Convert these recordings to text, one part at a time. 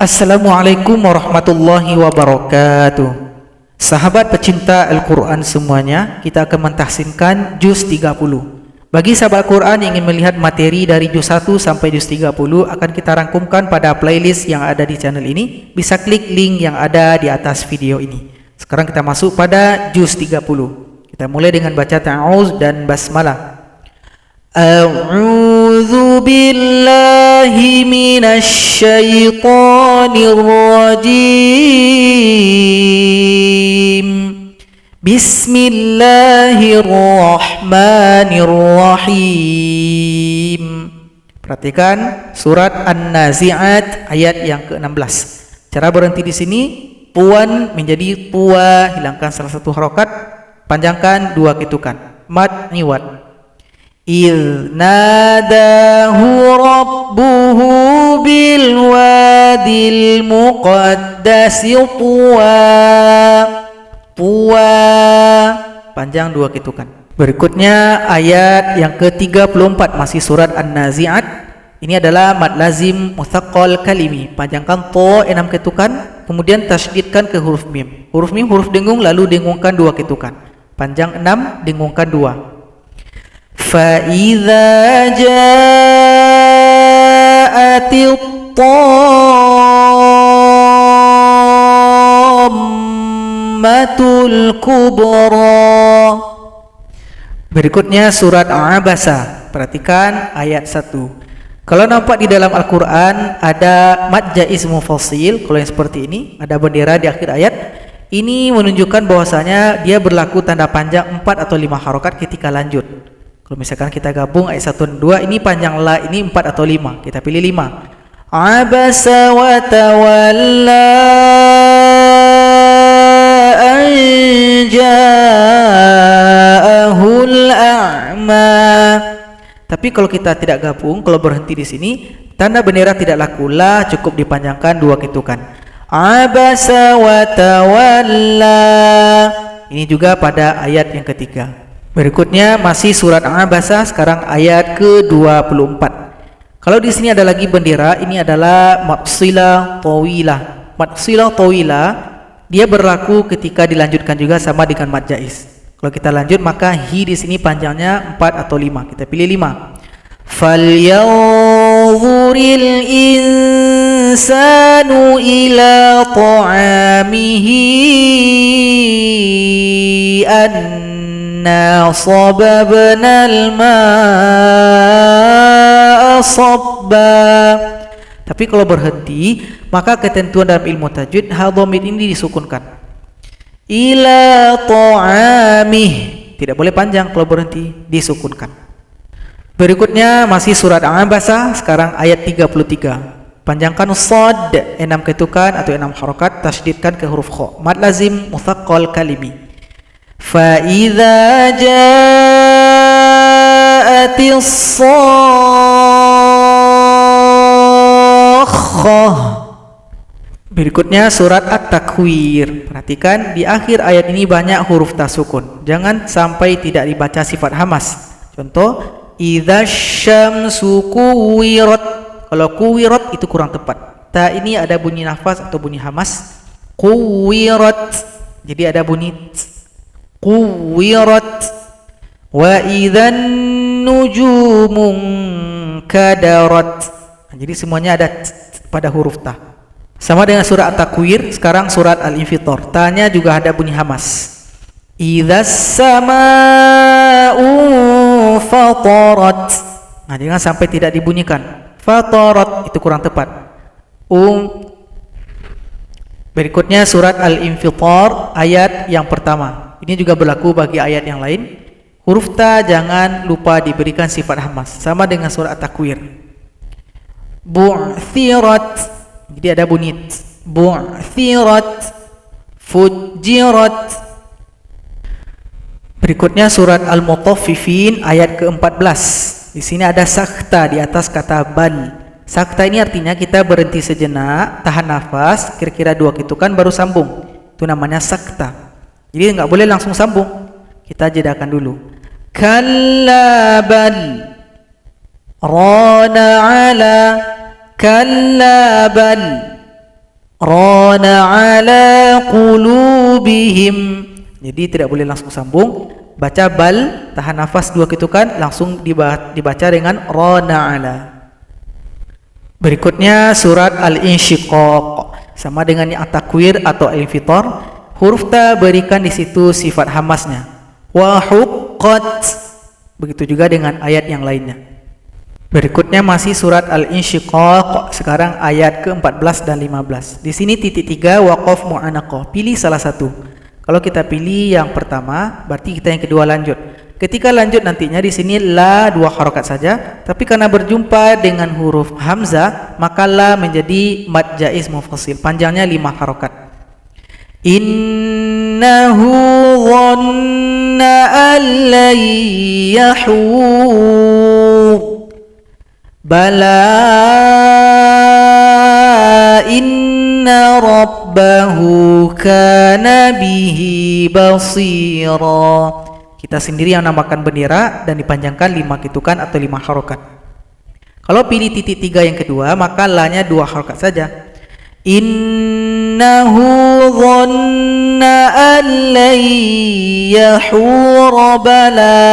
Assalamualaikum warahmatullahi wabarakatuh. Sahabat pecinta Al-Quran semuanya, kita akan mentahsinkan juz 30. Bagi sahabat Al-Quran yang ingin melihat materi dari juz 1 sampai juz 30 akan kita rangkumkan pada playlist yang ada di channel ini. Bisa klik link yang ada di atas video ini. Sekarang kita masuk pada juz 30. Kita mulai dengan baca ta'awuz dan basmalah. A'udzu billahi minasy syaithanir rajim. Bismillahirrahmanirrahim. Perhatikan surat An-Nazi'at ayat yang ke-16. Cara berhenti di sini, puan menjadi pua, hilangkan salah satu harokat, panjangkan dua ketukan. Mad niwat. إِذْ نَادَاهُ رَبُّهُ بِالْوَادِ الْمُقَدَّسِ طُوًى panjang dua ketukan. Berikutnya ayat yang ke-34 masih surat An-Nazi'at. Ini adalah mad lazim mutsaqqal kalimi, panjangkan to 6 ketukan, kemudian tasydidkan ke huruf mim. Huruf mim huruf dengung lalu dengungkan dua ketukan. Panjang 6 dengungkan 2. فَإِذَا جَاءَتِ الطَّامَّةُ الْكُبْرَى. Berikutnya surat Abasa. Perhatikan ayat 1. Kalau nampak di dalam Al-Quran ada mad jaiz mufassil, kalau yang seperti ini ada bendera di akhir ayat, ini menunjukkan bahwasanya dia berlaku tanda panjang 4 atau 5 harokat ketika lanjut. Kalau misalkan kita gabung ayat 1 dan 2, ini panjang la, ini 4 atau 5. Kita pilih 5. Abasa wa tawalla an ja'ahul a'ma. Tapi kalau kita tidak gabung, kalau berhenti di sini, tanda bendera tidak laku, la cukup dipanjangkan dua ketukan. Abasa wa tawalla. Ini juga pada ayat yang ketiga. Berikutnya masih surat Abasa, sekarang ayat ke-24. Kalau di sini ada lagi bendera, ini adalah mafsilah tawilah. Mafsilah tawilah dia berlaku ketika dilanjutkan juga sama dengan mad jaiz. Kalau kita lanjut maka hi di sini panjangnya 4 atau 5. Kita pilih 5. Falyanzuril insanu ila ta'amihi Inna sababnal ma'a sabba. Tapi kalau berhenti, maka ketentuan dalam ilmu tajwid ha dhamir ini disukunkan. Ila ta'amih. Tidak boleh panjang kalau berhenti, disukunkan. Berikutnya masih surat Abasa, sekarang ayat 33. Panjangkan shad 6 ketukan atau 6 harokat, tasydidkan ke huruf kha. Mad lazim mutsaqqal kalimi. فَإِذَا جَاءَتِ الصَّاخَّةُ. Berikutnya surat At-Takwir. Perhatikan di akhir ayat ini banyak huruf tasukun. Jangan sampai tidak dibaca sifat hamas. Contoh, idza syamsu kuwirat. Kalau kuwirat itu kurang tepat. Ta ini ada bunyi nafas atau bunyi hamas. Kuwirat. Jadi ada bunyi Quwirat. Wa idzan nujumun kadarat. Jadi semuanya ada pada huruf ta. Sama dengan surat At-Takwir, sekarang surat Al-Infitar. Ta-nya juga ada bunyi hamas. Idzas samaa'u fatarat. Nah, jangan sampai tidak dibunyikan. Fatarat itu kurang tepat. Berikutnya surat Al-Infitar ayat yang pertama. Ini juga berlaku bagi ayat yang lain. Huruf ta jangan lupa diberikan sifat hamas. Sama dengan surat At-Takwir. Bu'thirat. Jadi ada bunyi bu'thirat. Fujirat. Berikutnya surat Al-Mutaffifin ayat ke-14. Di sini ada sakta di atas kata bal. Sakta ini artinya kita berhenti sejenak, tahan nafas, kira-kira 2 ketukan baru sambung. Itu namanya sakta. Jadi enggak boleh langsung sambung. Kita jedakan dulu. Kalla bal rana ala kalla bal rana ala qulubihim. Jadi tidak boleh langsung sambung. Baca bal, tahan nafas 2 ketukan, langsung dibaca dengan rana ala. Berikutnya surat Al-Insyiqaq, sama dengan yang at-takwir atau al-infitar. Huruf ta berikan di situ sifat hamasnya. Wa huqqat. Begitu juga dengan ayat yang lainnya. Berikutnya masih surat Al-Insyiqaq, sekarang ayat ke-14 dan 15. Di sini titik 3 waqaf mu'anaqah. Pilih salah satu. Kalau kita pilih yang pertama, berarti kita yang kedua lanjut. Ketika lanjut nantinya di sini la 2 harokat saja, tapi karena berjumpa dengan huruf hamzah, maka la menjadi mad jaiz mufasil, panjangnya 5 harokat. Innahu dhanna an lan yahur bala inna rabbahu kana bihi basira. Kita sendiri yang namakan bendera dan dipanjangkan 5 ketukan atau 5 harokat. Kalau pilih titik 3 yang kedua, maka la-nya 2 harokat saja. Innahu dhanna an lan yahura bala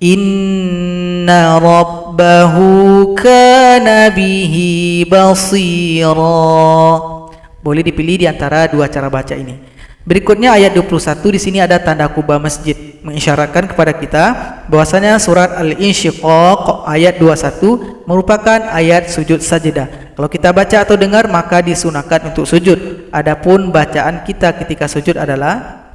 inna rabbahu kana bihi basira. Boleh dipilih di antara 2 cara baca ini. Berikutnya ayat 21, di sini ada tanda kubah masjid, mengisyaratkan kepada kita bahwasanya surat Al-Insyiqaq ayat 21 merupakan ayat sujud sajadah. Kalau kita baca atau dengar maka disunahkan untuk sujud. Adapun bacaan kita ketika sujud adalah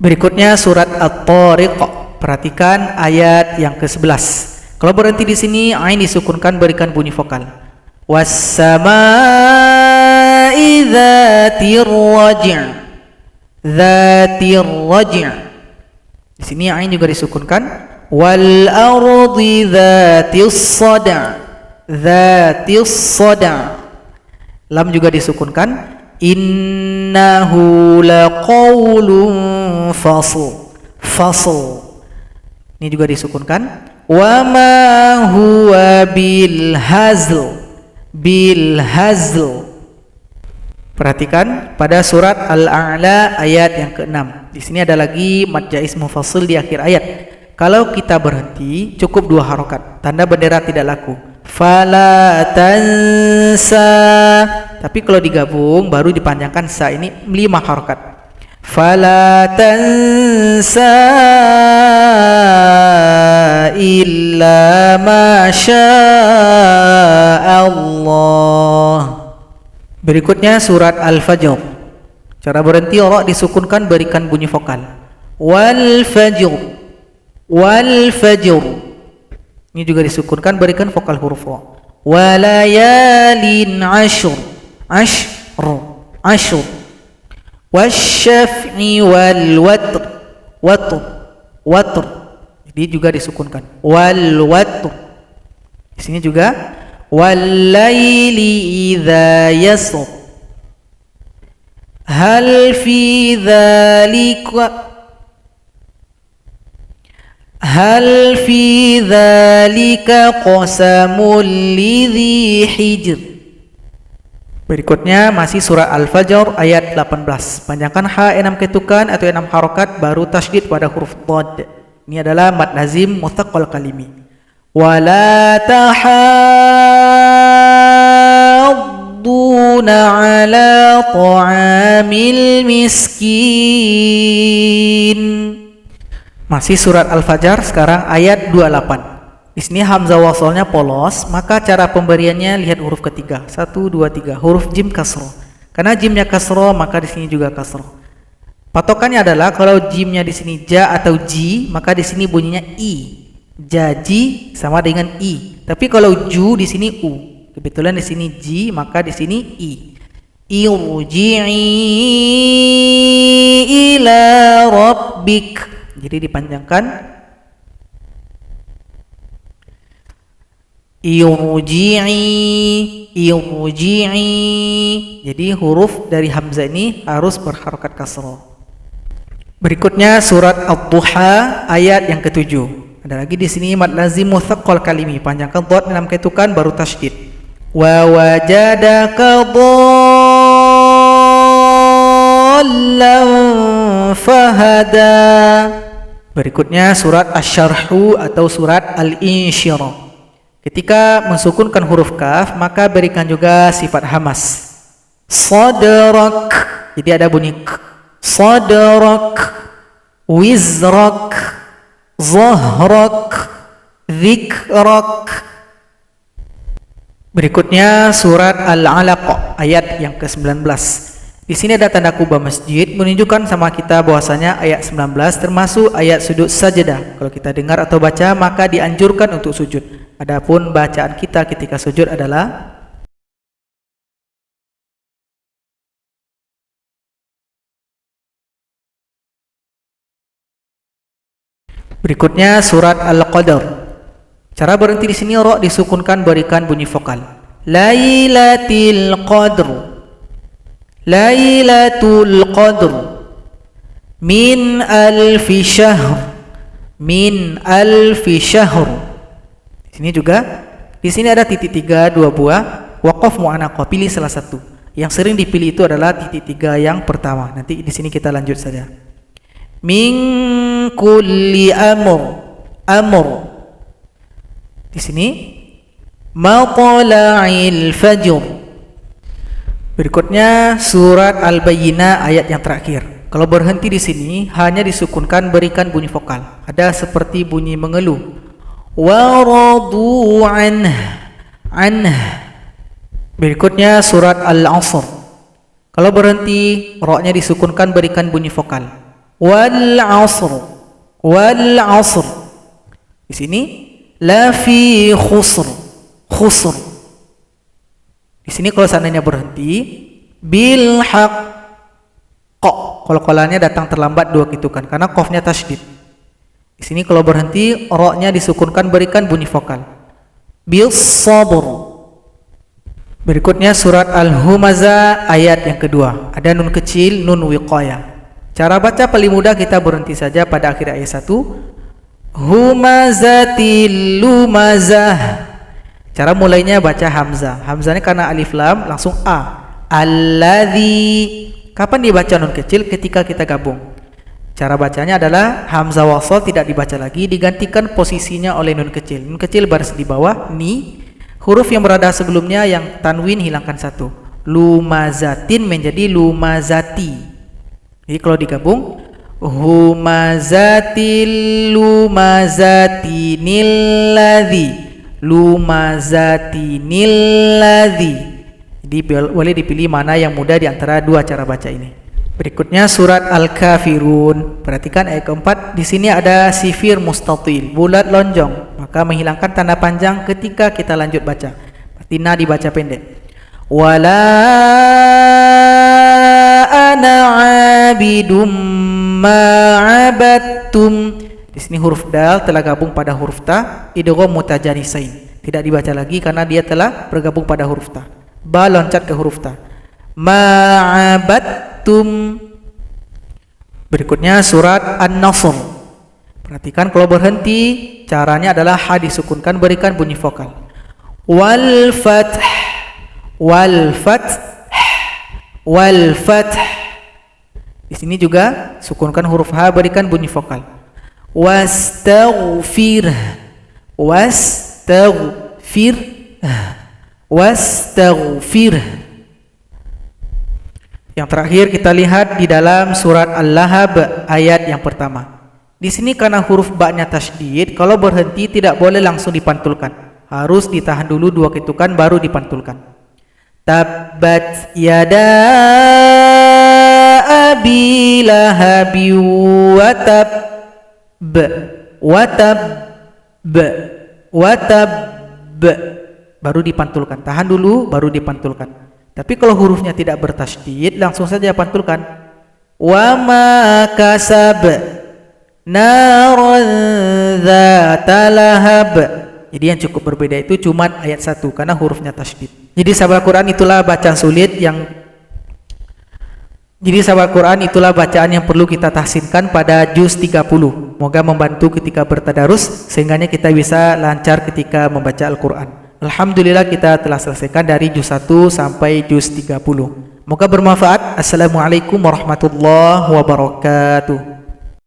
berikutnya surat At-Tariq. Perhatikan ayat yang ke-11. Kalau berhenti di sini, ain disukunkan, berikan bunyi vokal. Was-samaa'i dzatir raji'. Dzatir raji'. Di sini ain juga disukunkan. Wal ardi dzatis sada'. Dzatis sada'. Lam juga disukunkan. Innahu laqaulun fasl. Fasl. Ini juga disukunkan. Wa ma huwa bil hazl. Bil hazl. Perhatikan pada surat Al-A'la ayat yang ke-6. Di sini ada lagi mad jaiz mufassil di akhir ayat. Kalau kita berhenti cukup 2 harokat. Tanda bendera tidak laku. Fala tansa. Tapi kalau digabung baru dipanjangkan sa, ini 5 harokat. Fala tansa illa ma Allah. Berikutnya surat Al-Fajr. Cara berhenti ra disukunkan, berikan bunyi vokal. Wal fajr. Wal fajr. Ini juga disukunkan, berikan vokal huruf ra. Walayalin ashr. Ashr. Ashr. Wasyaf'i wal watr. Watr. Watr. Jadi juga disukunkan. Wal watr. Di sini juga wal laili idza yasr. Hal fi dzalika qasamul lidzi hijr. Berikutnya masih surah Al-Fajr ayat 18. Panjangkan ha 6 ketukan atau 6 harokat, baru tasydid pada huruf dhad. Ini adalah mad lazim muthaqqal kalimi. Wala tahadduna ala ta'amil miskin. Masih surat Al-Fajr, sekarang ayat 28. Di sini hamzah wasalnya polos, maka cara pemberiannya lihat huruf ketiga. 1, 2, 3. Huruf jim kasroh. Karena jimnya kasroh, maka di sini juga kasroh. Patokannya adalah kalau jimnya di sini ja atau ji, maka di sini bunyinya i. Jaji sama dengan i. Tapi kalau ju di sini u. Kebetulan di sini ji, maka di sini i. Irji'i ila rabbik. Jadi dipanjangkan. Irji'i. Jadi huruf dari hamzah ini harus berharokat kasroh. Berikutnya surat Ad-Duha ayat yang ke-7. Ada lagi di sini mad lazim mutsaqqal kalimi, panjangkan dad dalam ketukan baru tasydid. Wa wajadaka dhallan fahada. Berikutnya surat Asy-Syarh atau surat Al-Insyirah. Ketika mensukunkan huruf kaf, maka berikan juga sifat hamas. Sadrak, jadi ada bunyi k. Sadrak, wizrak, zahrak, dzikrak. Berikutnya surat Al-Alaq ayat yang ke-19. Di sini ada tanda kubah masjid menunjukkan sama kita bahwasanya ayat 19 termasuk ayat sujud sajadah. Kalau kita dengar atau baca maka dianjurkan untuk sujud. Adapun bacaan kita ketika sujud adalah berikutnya surat Al-Qadar. Cara berhenti di sini ra disukunkan berikan bunyi vokal. Lailatul Qadr. Lailatul Qadr min alfi syahr. Min alfi syahr. Di sini juga di sini ada titik tiga dua buah, waqaf mu'anaqah, pilih salah satu. Yang sering dipilih itu adalah titik tiga yang pertama. Nanti di sini kita lanjut saja. Min kulli amr. Amr. Di sini matla'il fajr. Berikutnya surat Al-Bayyinah ayat yang terakhir. Kalau berhenti di sini hanya disukunkan berikan bunyi vokal. Ada seperti bunyi mengeluh. Wa radu anh. Berikutnya surat Al-Asr. Kalau berhenti ra-nya disukunkan berikan bunyi vokal. Wal 'asr. Wal 'asr. Di sini la fi khusr. Khusr. Di sini kalau seandainya berhenti bil haqq, kalau kolanya datang terlambat dua ketukan karena qafnya tasydid. Di sini kalau berhenti ra-nya disukunkan berikan bunyi vokal. Bil sabr. Berikutnya surat Al-Humazah ayat yang kedua. Ada nun kecil, nun wiqayah. Cara baca paling mudah kita berhenti saja pada akhir ayat 1. Humazatil lumazah. Cara mulainya baca hamzah. Hamzahnya karena alif lam langsung a. Alladzi. Kapan dibaca nun kecil? Ketika kita gabung. Cara bacanya adalah hamzah wasal tidak dibaca lagi, digantikan posisinya oleh nun kecil. Nun kecil baris di bawah ni. Huruf yang berada sebelumnya yang tanwin hilangkan satu. Lumazatin menjadi lumazati. Jadi kalau digabung humazatil lumazatinil ladzi. Lumazatinil ladzi. Jadi boleh dipilih mana yang mudah di antara dua cara baca ini. Berikutnya surat Al-Kafirun. Perhatikan ayat keempat. Di sini ada sifir mustatil, bulat lonjong, maka menghilangkan tanda panjang ketika kita lanjut baca. Berarti na dibaca pendek. Wala ana abidum ma'abattum. Di sini huruf dal telah gabung pada huruf ta, idgham mutajanisain. Tidak dibaca lagi karena dia telah bergabung pada huruf ta. Ba loncat ke huruf ta. Ma'abattum. Berikutnya surat An-Nasr. Perhatikan kalau berhenti caranya adalah ha disukunkan berikan bunyi vokal. Wal fath. Wal fath. Wal fath. Di sini juga sukunkan huruf ha berikan bunyi vokal. Wastaghfir. Wastaghfir. Wastaghfir. Yang terakhir kita lihat di dalam surat Al-Lahab ayat yang pertama. Di sini karena huruf ba-nya tasydid, kalau berhenti tidak boleh langsung dipantulkan. Harus ditahan dulu dua ketukan baru dipantulkan. Tabbat yada abi lahabi wa tab. Watab baru dipantulkan. Tahan dulu baru dipantulkan. Tapi kalau hurufnya tidak bertasydid langsung saja pantulkan. Wa ma kasab naran dzata lahab. Jadi yang cukup berbeda itu cuma ayat 1 karena hurufnya tasydid. Jadi sahabat Quran itulah bacaan sulit yang Jadi sahabat Quran, itulah bacaan yang perlu kita tahsinkan pada juz 30. Moga membantu ketika bertadarus sehingga kita bisa lancar ketika membaca Al-Quran. Alhamdulillah kita telah selesaikan dari juz 1 sampai juz 30. Moga bermanfaat. Assalamualaikum warahmatullahi wabarakatuh.